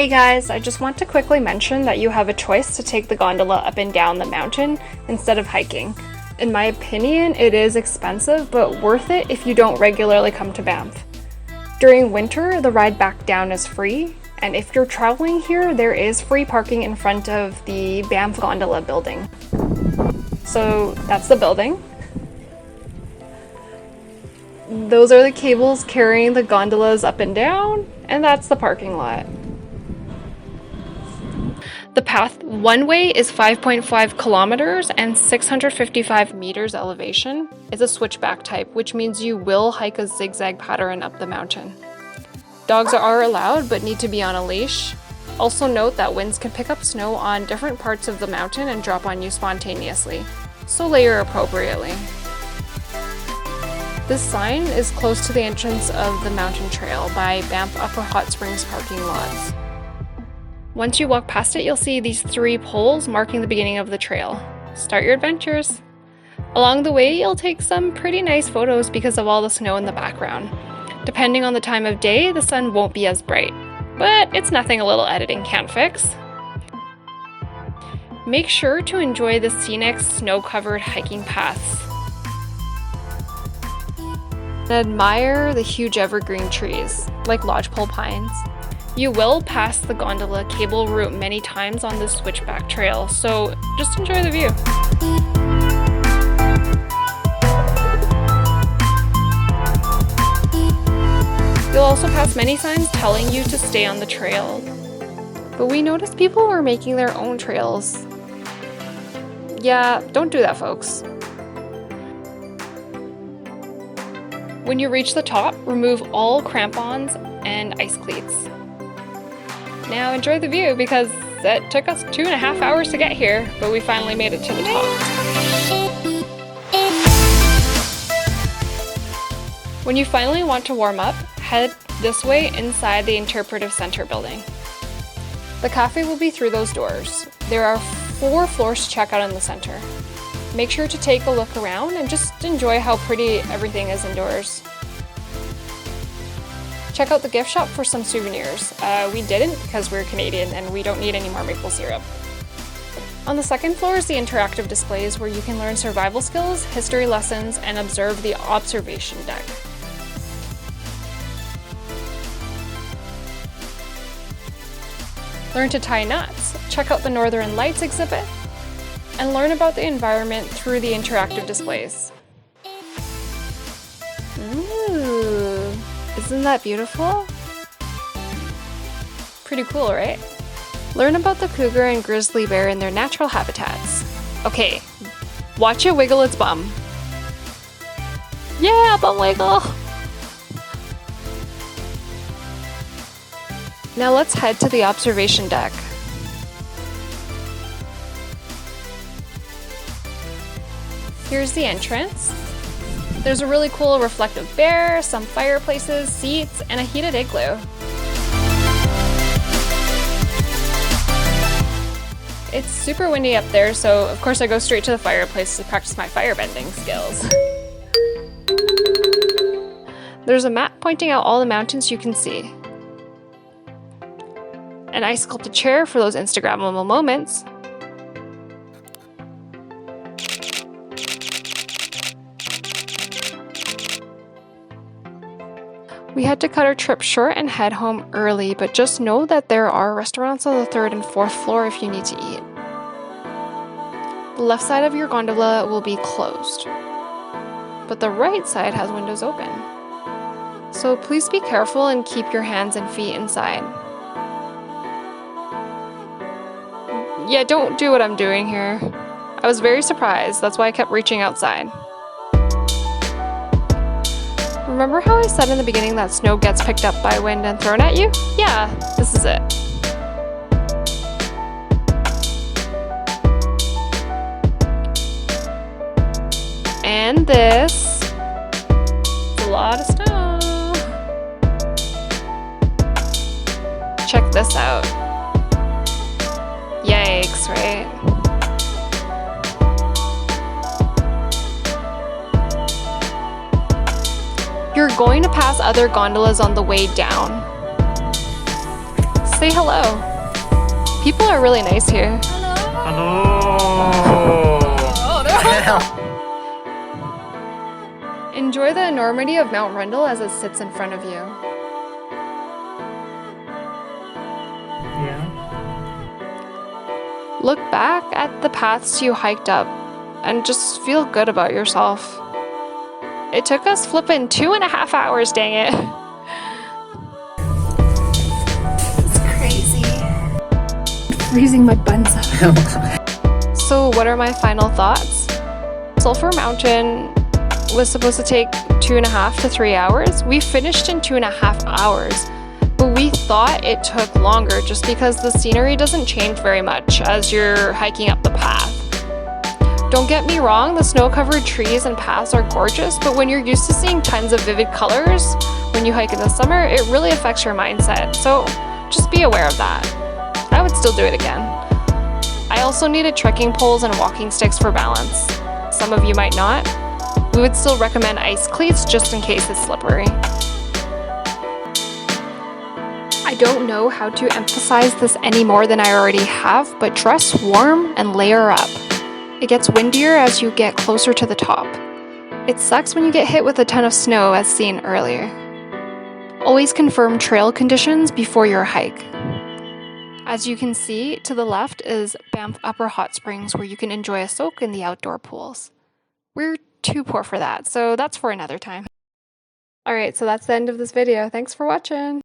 Hey guys, I just want to quickly mention that you have a choice to take the gondola up and down the mountain instead of hiking. In my opinion, it is expensive, but worth it if you don't regularly come to Banff. During winter, the ride back down is free, and if you're traveling here, there is free parking in front of the Banff Gondola building. So that's the building. Those are the cables carrying the gondolas up and down, and that's the parking lot. The path one way is 5.5 kilometers and 655 meters elevation. It's a switchback type, which means you will hike a zigzag pattern up the mountain. Dogs are allowed but need to be on a leash. Also note that winds can pick up snow on different parts of the mountain and drop on you spontaneously, so layer appropriately. This sign is close to the entrance of the mountain trail by Banff Upper Hot Springs parking lots. Once you walk past it, you'll see these 3 poles marking the beginning of the trail. Start your adventures! Along the way, you'll take some pretty nice photos because of all the snow in the background. Depending on the time of day, the sun won't be as bright, but it's nothing a little editing can't fix. Make sure to enjoy the scenic, snow-covered hiking paths. And admire the huge evergreen trees, like lodgepole pines. You will pass the gondola cable route many times on this switchback trail, so just enjoy the view. You'll also pass many signs telling you to stay on the trail. But we noticed people were making their own trails. Yeah, don't do that, folks. When you reach the top, remove all crampons and ice cleats. Now enjoy the view because it took us 2.5 hours to get here, but we finally made it to the top. When you finally want to warm up, head this way inside the Interpretive Centre building. The cafe will be through those doors. There are 4 floors to check out in the center. Make sure to take a look around and just enjoy how pretty everything is indoors. Check out the gift shop for some souvenirs. We didn't because we're Canadian and we don't need any more maple syrup. On the second floor is the interactive displays where you can learn survival skills, history lessons, and observe the observation deck. Learn to tie knots, check out the Northern Lights exhibit, and learn about the environment through the interactive displays. Ooh, isn't that beautiful? Pretty cool, right? Learn about the cougar and grizzly bear in their natural habitats. Okay, watch it wiggle its bum. Yeah, bum wiggle! Now let's head to the observation deck. Here's the entrance. There's a really cool reflective bear, some fireplaces, seats, and a heated igloo. It's super windy up there, so of course I go straight to the fireplace to practice my firebending skills. There's a map pointing out all the mountains you can see. An ice sculpted chair for those Instagrammable moments. We had to cut our trip short and head home early, but just know that there are restaurants on the 3rd and 4th floor if you need to eat. The left side of your gondola will be closed, but the right side has windows open. So please be careful and keep your hands and feet inside. Yeah, don't do what I'm doing here. I was very surprised, that's why I kept reaching outside. Remember how I said in the beginning that snow gets picked up by wind and thrown at you? Yeah, this is it. And this is a lot of snow. Check this out. Yikes, right? You're going to pass other gondolas on the way down. Say hello. People are really nice here. Enjoy the enormity of Mount Rundle as it sits in front of you. Yeah. Look back at the paths you hiked up and just feel good about yourself. It took us flipping 2.5 hours, dang it. It's crazy. Freezing my buns up. So what are my final thoughts? Sulphur Mountain was supposed to take 2.5 to 3 hours. We finished in 2.5 hours, but we thought it took longer just because the scenery doesn't change very much as you're hiking up the path. Don't get me wrong, the snow-covered trees and paths are gorgeous, but when you're used to seeing tons of vivid colors when you hike in the summer, it really affects your mindset. So just be aware of that. I would still do it again. I also needed trekking poles and walking sticks for balance. Some of you might not. We would still recommend ice cleats just in case it's slippery. I don't know how to emphasize this any more than I already have, but dress warm and layer up. It gets windier as you get closer to the top. It sucks when you get hit with a ton of snow as seen earlier. Always confirm trail conditions before your hike. As you can see, to the left is Banff Upper Hot Springs where you can enjoy a soak in the outdoor pools. We're too poor for that, so that's for another time. Alright, so that's the end of this video. Thanks for watching!